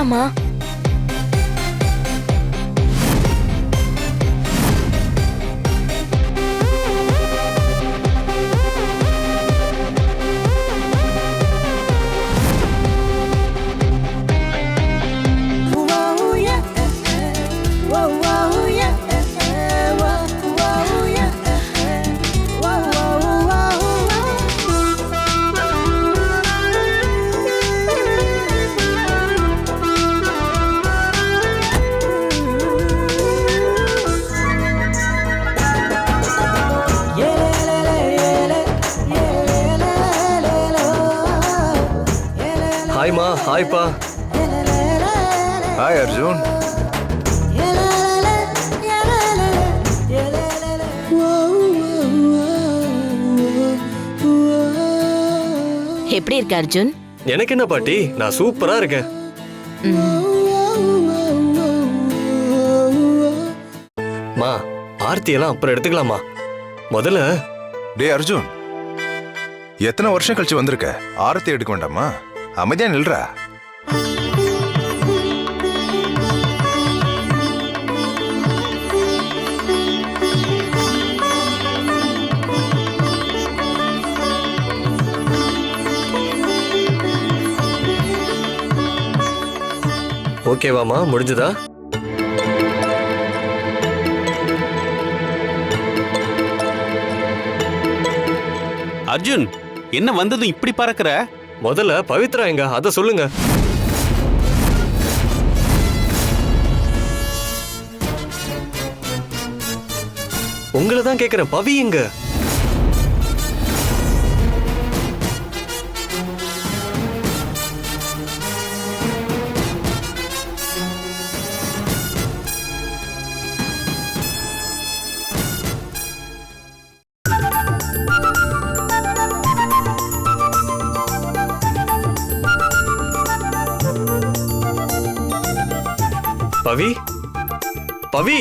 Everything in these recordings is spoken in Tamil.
போலாமா? ஹாய்மா. ஹாய்ப்பா. ஹாய் அர்ஜுன். எப்படி இருக்க அர்ஜுன்? எனக்கு என்ன பாட்டி, நான் சூப்பரா இருக்கேன். மா, ஆர்த்தி எல்லாம் அப்புறம் எடுத்துக்கலாமா? முதல்ல டேய் அர்ஜுன், எத்தனை வருஷம் கழிச்சு வந்திருக்க? ஆரத்தி எடுக்க வேண்டாமா? அமைதியா நில்றா. ஓகேவாமா? முடிஞ்சதா? அர்ஜுன், என்ன வந்ததும் இப்படி பறக்கிற? முதல்ல பவித்ரா எங்க, அத சொல்லுங்க. உங்களை தான் கேக்குறேன், பவி எங்க? பவி, பவி.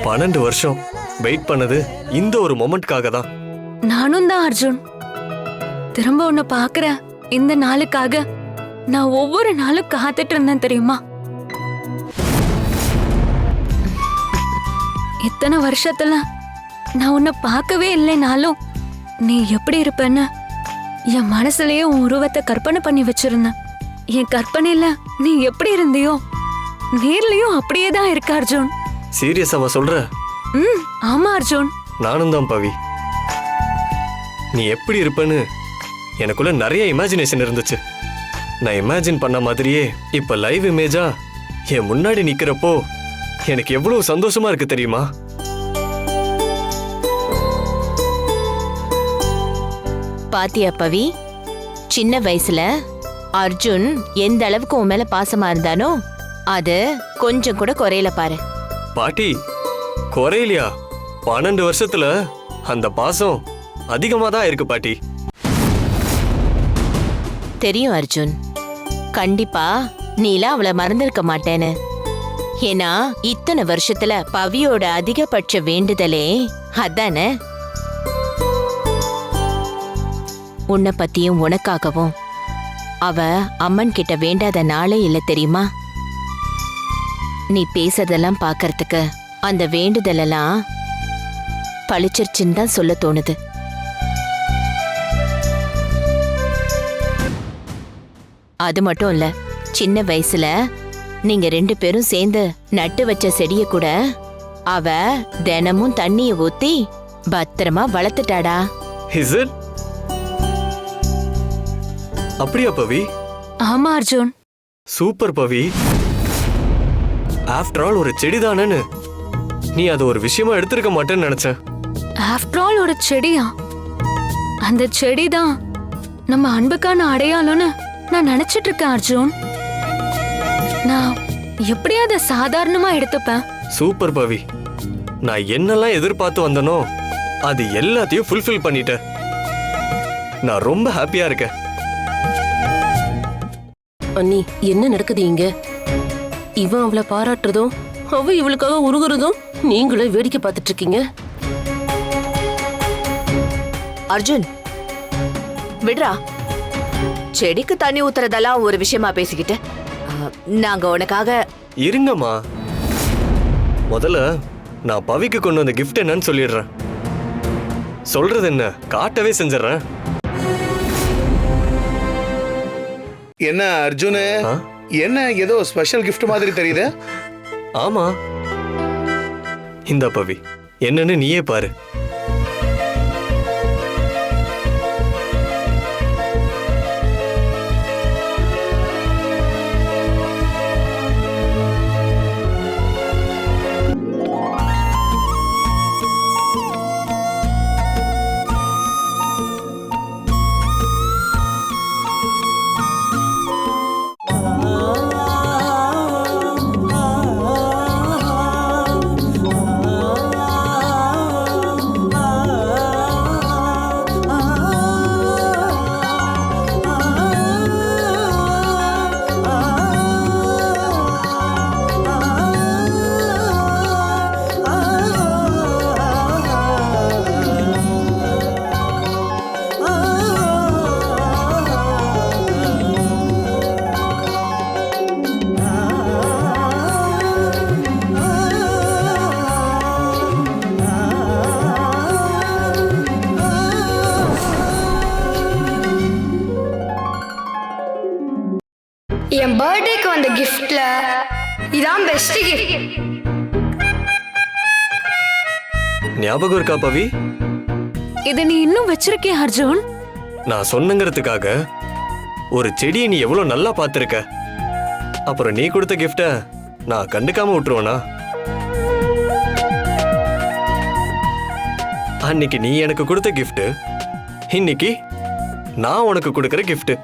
பன்னெண்டு வருஷம் வெயிட் பண்ணது இந்த ஒரு மொமெண்ட்காக தான். நானும் தான் அர்ஜுன். திரும்ப உன்னை பாக்குற இந்த நாளுக்காக நான் ஒவ்வொரு நாளும் காத்துட்டு இருந்தேன் தெரியுமா? இத்தனை வருஷத்துல நான் உன்னை பார்க்கவே இல்லைனாலும் நீ எப்படி இருப்பேன்னு என் மனசுலயே உன் உருவத்தை கற்பனை பண்ணி வச்சிருந்தேன். என் கற்பனையில நீ எப்படி இருந்தியோ நேர்லயும் அப்படியே தான் இருக்க அர்ஜுன். சீரியஸாவா சொல்ற? ஆமா அர்ஜுன். நானும் தான் பவி. நீ எப்படி இருப்பேன்னு எனக்குள்ள நிறைய இமேஜினேஷன் இருந்துச்சு. நான் இமேஜின் பண்ண மாதிரியே இப்ப லைவ் இமேஜா என் முன்னாடி நிக்கிறப்போ எனக்கு எவ்வளவு சந்தோஷமா இருக்கு தெரியுமா? பாத்தியா பவி, சின்ன வயசுல அர்ஜுன் எந்த அளவுக்கு உன் மேல பாசமா இருந்தானோ அது கொஞ்சம் கூட குறையல பாரு. பாட்டி, குறையிலையா? 12 வருஷத்துல அந்த பாசம் அதிகமா தான் இருக்கு பாட்டி. தெரியும் அர்ஜுன், கண்டிப்பா நீலாம் அவளை மறந்திருக்க மாட்டேன்னு. ஏன்னா இத்தனை வருஷத்துல பவியோட அதிகபட்ச வேண்டுதலே அதானே. உன்னை பத்தியும் உனக்காகவும் அவ அம்மன் கிட்ட வேண்டாத நாளே இல்ல தெரியுமா? நீ பேசுறதெல்லாம் பார்க்கறதுக்கு அந்த வேண்டுதலெல்லாம் பளிச்சிருச்சுன்னு தான் சொல்ல தோணுது. அது மட்டும் இல்ல, சின்ன வயசுல நீங்க 2 பேரும் சேர்ந்து நட்டு வச்ச செடிய கூட அவ தினமும் தண்ணிய ஊத்தி பத்திரமா வளர்த்துட்டாடா. Is it? அப்படியா பவி? ஆமா அர்ஜுன். சூப்பர் பவி. ஆஃப்டர் ஆல் ஒரு செடி தானேன்னு நீ அது ஒரு விஷயமா எடுத்திருக்க மாட்டேன்னு நினைச்சேன். ஆஃப்டர் ஆல் ஒரு செடியா? அந்த செடி தான் நம்ம அன்புக்கான அடையாளம்னு நான் நினைச்சிட்டு இருக்கேன் அர்ஜுன். நான் எப்படியா அதை சாதாரணமா எடுத்துப்பேன்? சூப்பர் பவி. நான் என்னெல்லாம் எதிர்பார்த்து வந்தனோ அது எல்லாத்தையும் ஃபுல்ஃபில் பண்ணிட்டேன். நான் ரொம்ப ஹாப்பியா இருக்கேன். அண்ணி, என்ன நடக்குது இங்க? இவன் அவளை பாராட்டுறதும் அவ இவளுக்காக உருகுறதும் நீங்களும் வேடிக்கை பார்த்துட்டு இருக்கீங்க. அர்ஜுன், விடுறா. செடிக்கு தண்ணி ஊத்துறதெல்லாம் ஒரு விஷயமா பேசிக்கிட்டு நாங்க உனக்காக. இருங்கம்மா, முதல்ல நான் பவிக்கு கொண்டு வந்த கிஃப்ட் என்னன்னு சொல்லிடுறேன். சொல்றது என்ன, காட்டவே செஞ்சிடறேன். என்ன அர்ஜுனு, ஆ? என்ன ஏதோ ஸ்பெஷல் gift மாதிரி தெரியுது? ஆமா, இந்த பவி என்னன்னு நீயே பாரு. என் பர்த்டேக்கு வந்த கிஃப்ட்ல இதான் பெஸ்ட் கிஃப்ட். ஞாபகம் இருக்கா பவி? இதை நீ இன்னும் வச்சிருக்கிய அர்ஜுன்? நான் சொன்னங்கிறதுக்காக ஒரு செடியை நீ எவ்வளவு நல்லா பார்த்திருக்க. அப்புறம் நீ கொடுத்த கிஃப்ட நான் கண்டுக்காம விட்டுருவேனா? அன்னைக்கு நீ எனக்கு கொடுத்த கிஃப்ட், இன்னைக்கு நான் உனக்கு கொடுக்கிற கிஃப்ட்.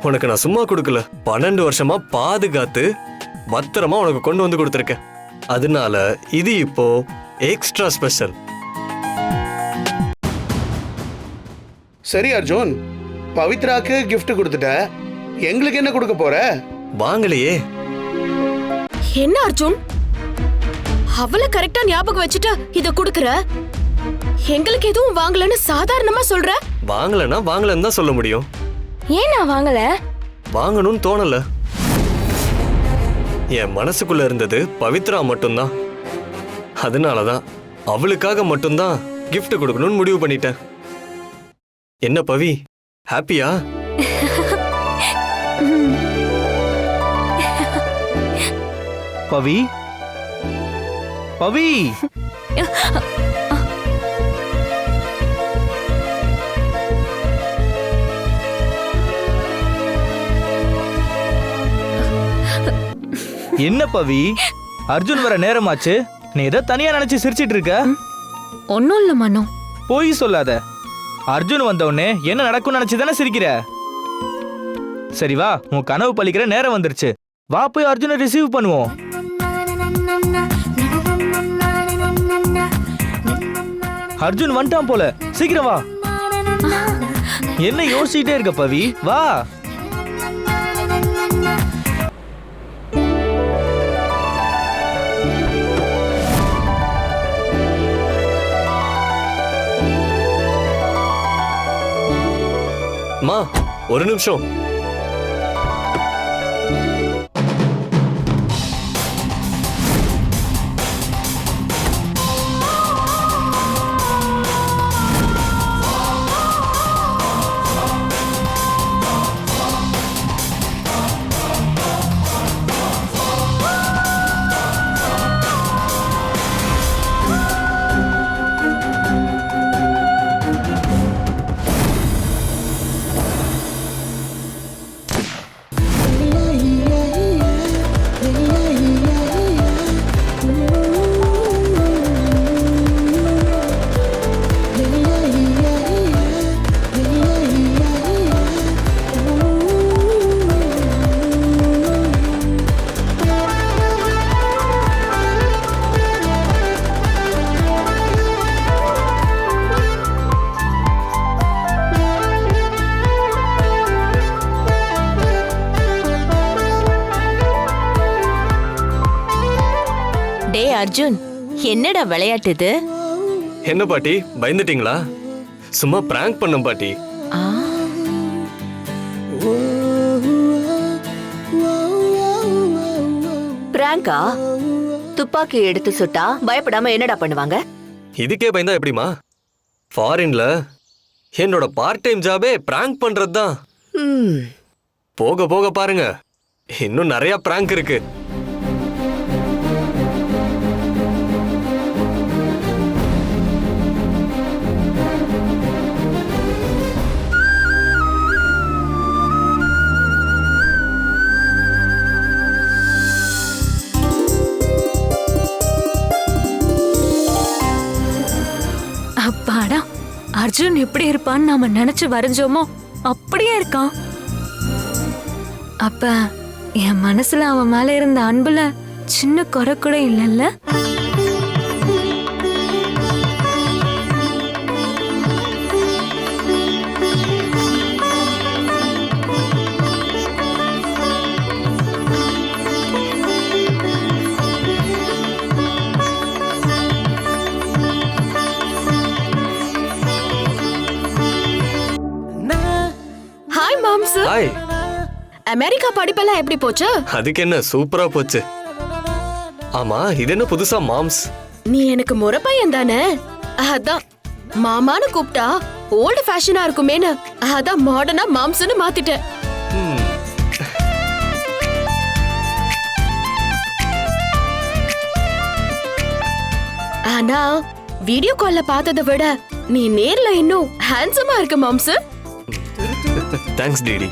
உனக்கு நான் சும்மா கொடுக்கல, 12 வருஷமா பாதுகாத்து பத்திரமா உனக்கு கொண்டு வந்து கொடுத்துருக்கேன். அதனால இது இப்போ எக்ஸ்ட்ரா ஸ்பெஷல். சரி அர்ஜுன், பவித்ராக்கு gift கொடுத்துட்ட, எங்களுக்கு என்ன கொடுக்க போற? வாங்கலையே. என்ன அர்ஜுன், அவளை கரெக்டா ஞாபகம் வச்சுட்டு இத குடுக்கற? எங்களுக்கு எதுவும் வாங்கலன்னு சாதாரணமா சொல்ற? வாங்கலன்னா வாங்கலன்னு தான் சொல்ல முடியும். ஏன் நான் வாங்கல? வாங்கணும்னு தோணல. என் மனசுக்குள்ள இருந்தது பவித்ரா மட்டும்தான். அதனாலதான் அவளுக்காக மட்டும்தான் gift கொடுக்கணும்னு முடிவு பண்ணிட்டேன். என்ன பவி, ஹாப்பியா? பவி பவி என்ன பவி, அர்ஜுன் வர நேரமாச்சு, நீ ஏதோ தனியா நினைச்சு சிரிச்சிட்டு இருக்க? ஒன்னும் இல்ல மனோ. போய் சொல்லாத. அர்ஜுன் வந்த உடனே என்ன நடக்கும்னு நினைச்சு தானே சிரிக்கிற? சரி வா, உன் கனவு பழிக்கிற நேரம் வந்துருச்சு. வா போய் அர்ஜுனை ரிசீவ் பண்ணுவோம். அர்ஜுன் வந்துட்டான் போல, சீக்கிரம் வா. என்ன யோசிச்சுட்டே இருக்க பவி, வா. மா ஒரு நிமிஷம். அர்ஜுன், என்னடா விளையாட்டு இது? என்ன பாட்டி, பயந்துட்டீங்களா? சும்மா பிராங்க் பண்ணோம் பாட்டி. பிராங்கா? துப்பாக்கி எடுத்து சுட்டா பயப்படாம என்னடா பண்ணுவாங்க? இதுக்கே பயந்தா எப்படிமா? ஃபாரின்ல என்னோட பார்ட் டைம் ஜாபே பிராங்க் பண்றது தான். போக போக பாருங்க, இன்னும் நிறைய பிராங்க் இருக்கு. அப்பாடா, அர்ஜுன் எப்படி இருப்பான்னு நாம நினைச்சு வரைஞ்சோமோ அப்படியே இருக்கான். அப்ப என் மனசுல அவன் மேல இருந்த அன்புல சின்ன குறை கூட இல்லைல்ல? ஹாய். அமெரிக்கா படிப்பெல்லாம் எப்படி போச்சு? அதுக்கு என்ன, சூப்பரா போச்சு. ஆமா, இது என்ன புதுசா மாம்ஸ்? நீ எனக்கு முறை பையன் தானே, அதான் மாமான்னு கூப்பிட்டா ஓல்டு ஃபேஷனா இருக்குமேனு அதான் மாடர்னா மாம்ஸ்னு மாத்திட்டேன். ஆனா வீடியோ கால்ல பார்த்ததை விட நீ நேர்ல இன்னும் ஹேண்ட்ஸமா இருக்க மாம்ஸ். Thanks DD.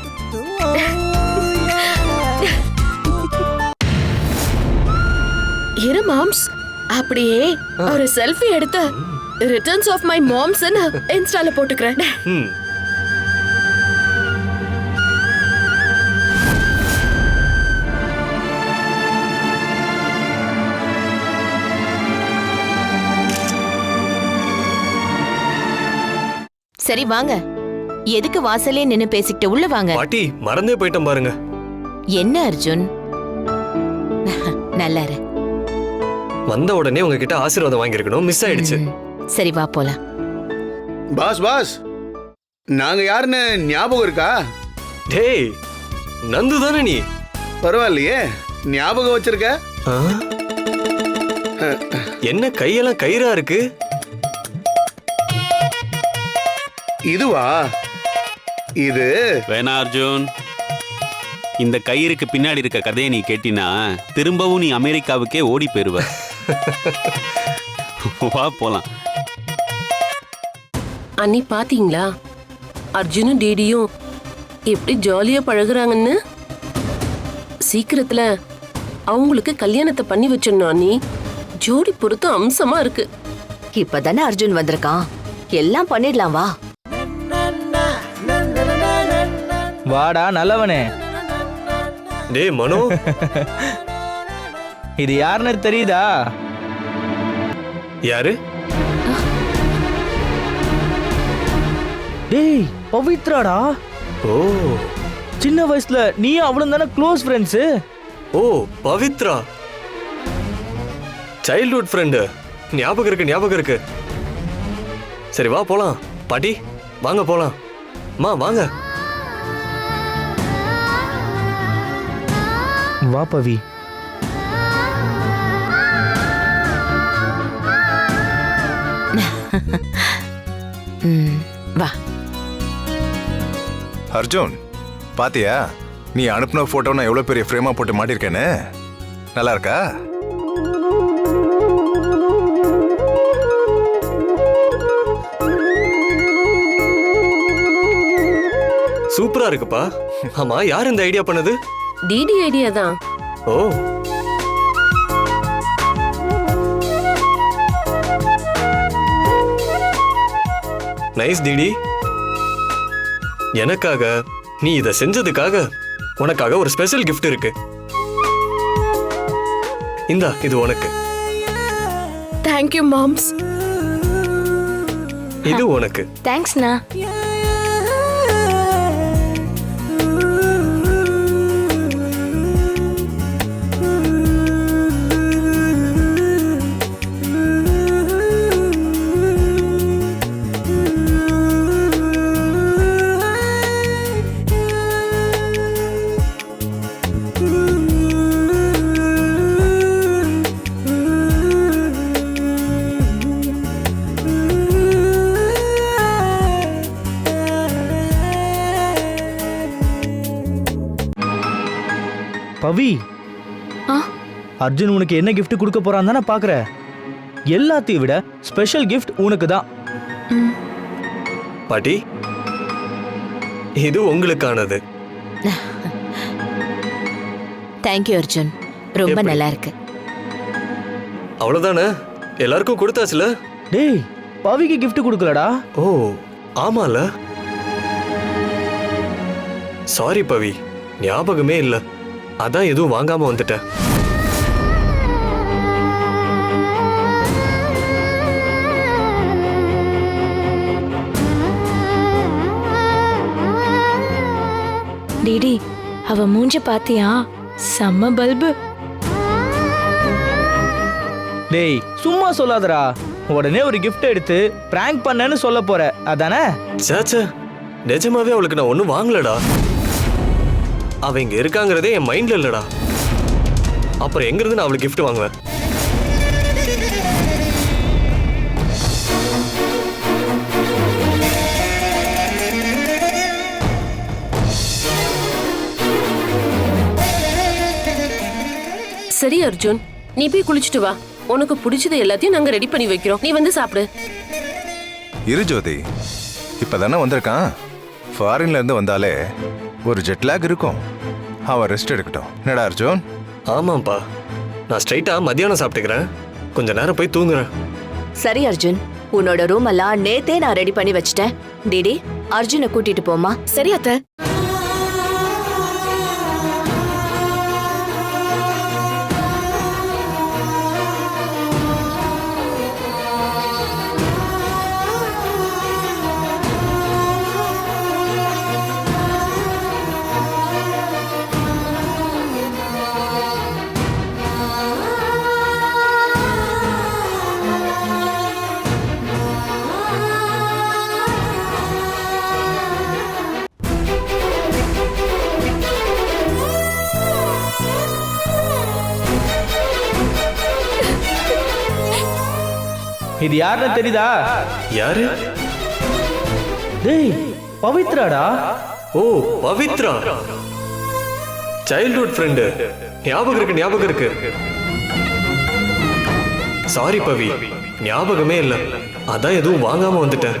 இரு மாம்ஸ், அப்படியே ஒரு செல்ஃபி எடுத்து ரிட்டர்ன்ஸ் ஆஃப் மை மாம்ஸ் இன்ஸ்டால போட்டுக்கிறேன். சரி வாங்க, எதுக்கு வாசலே நின்னு பேசிக்கிட்டு உள்ள வாங்க. பாட்டி, மறந்தே போயிட்டோம் பாருங்க. என்ன அர்ஜுன், நல்லா இரு. வந்த உடனே உங்ககிட்ட ஆசீர்வாதம் வாங்கியிருக்கணும், மிஸ் ஆயிடுச்சு. சரி வா போலாம். பாஸ் பாஸ், நாங்க யாருன்னு ஞாபகம் இருக்கா? டேய், நந்து தானே நீ? பரவாயில்லையே, ஞாபகம் வச்சிருக்க. என்ன கையெல்லாம் கயிறா இருக்கு? இதுவா? இது வேணா அர்ஜுன், இந்த கயிறுக்கு பின்னாடி இருக்க கதையை நீ கேட்டினா திரும்பவும் நீ அமெரிக்காவுக்கே ஓடி போயிருவ. வா போலாம். அண்ணி பாத்தீங்களா அர்ஜுனும் டிடியும் எப்படி ஜாலியா பழகுறாங்கன்னு? சீக்கிரத்துல அவங்களுக்கு கல்யாணத்தை பண்ணி வச்சிடணும் அண்ணி. ஜோடி பொறுத்து அம்சமா இருக்கு. இப்பதானே அர்ஜுன் வந்திருக்கான், எல்லாம் பண்ணிடலாம் வா. வாடா நல்லவனே. டேய் மனோ, இது யாருன்னு தெரியுதா? யாரு? டேய் பவித்ராடா. ஓ சின்ன வயசுல நீ அவளும் தானே க்ளோஸ் ஃப்ரெண்ட்ஸ். ஓ பவித்ரா, சைல்ட்ஹுட் ஃப்ரெண்டு. ஞாபகம் இருக்கு. சரி வா போலாம். பாட்டி வாங்க போலாம். வாங்க. வா பவி. வா. அர்ஜுன் பாத்தியா, நீ அனுப்பின போட்டோ நான் எவ்வளவு பெரிய ஃப்ரேமா போட்டு மாட்டிருக்கேன்னு? நல்லா இருக்கா? சூப்பரா இருக்குப்பா. ஆமா, யார் இந்த ஐடியா பண்ணது? டிடி ஐடியா தான். Oh nice DD. எனக்காக நீ இத செஞ்சதுக்காக உனக்காக ஒரு ஸ்பெஷல் gift இருக்கு. இந்தா, இது உனக்கு. Thank you moms. இது உனக்கு. தேங்க்ஸ்ண்ணா. பவி, அர்ஜுன் உனக்கு என்ன gift கொடுக்க போறான் தானே பாக்குற? எல்லாத்தையும் விட ஸ்பெஷல் gift உனக்கு தான். பாட்டி, இது உங்களுக்கானது. தேங்க்யூ அர்ஜுன், ரொம்ப எப்படி? நல்லா இருக்கு. அவ்வளவுதானே? எல்லாருக்கும் கொடுத்தாச்சுல? டேய் பவிக்கு gift கொடுக்கலடா. ஓ ஆமால. சாரி பவி, ஞாபகமே இல்ல. அதான் எதுவும் வாங்காம வந்துட்டேன். டிடி அவ மூஞ்ச பாத்தியா? செம்ம பல்பு. டேய் சும்மா சொல்லாதடா. உடனே ஒரு gift எடுத்து பிராங்க் பண்ணேன்னு சொல்ல போற அதானே? சேச்சே, நிஜமாவே அவளுக்கு நான் ஒன்றும் வாங்கலடா. அவ இங்க இருக்காங்கிறதே என் மைண்ட்ல இல்லடா. அப்புறம் எங்க இருந்து நான் அவளுக்கு gift வாங்குவேன்? சரி அர்ஜுன், நீ போய் குளிச்சுட்டு வா. உனக்கு பிடிச்சது எல்லாத்தையும் நாங்க ரெடி பண்ணி வைக்கிறோம். நீ வந்து சாப்பிடு. இரு ஜோதி, இப்பதானே வந்திருக்கான். ஃபாரின்ல இருந்து வந்தாலே ஒரு ஜெட்லாக் இருக்கும். அவன் ரெஸ்ட் எடுக்கட்டும். என்னடா அர்ஜுன்? ஆமாப்பா, நான் ஸ்ட்ரைட்டா மத்தியானம் சாப்பிட்டுக்கிறேன். கொஞ்ச நேரம் போய் தூங்குறேன். சரி அர்ஜுன், உன்னோட ரூம் எல்லாம் நேத்தே நான் ரெடி பண்ணி வச்சிட்டேன். டிடி, அர்ஜுனை கூட்டிட்டு போமா. சரி அத்தை. இது யாருன்னு தெரியுதா? யாரு? டேய் பவித்ராடா. ஓ பவித்ரா. Childhood friend. ஞாபகம் இருக்கு. சாரி பவி, ஞாபகமே இல்ல. அதான் எதுவும் வாங்காம வந்துட்டேன்.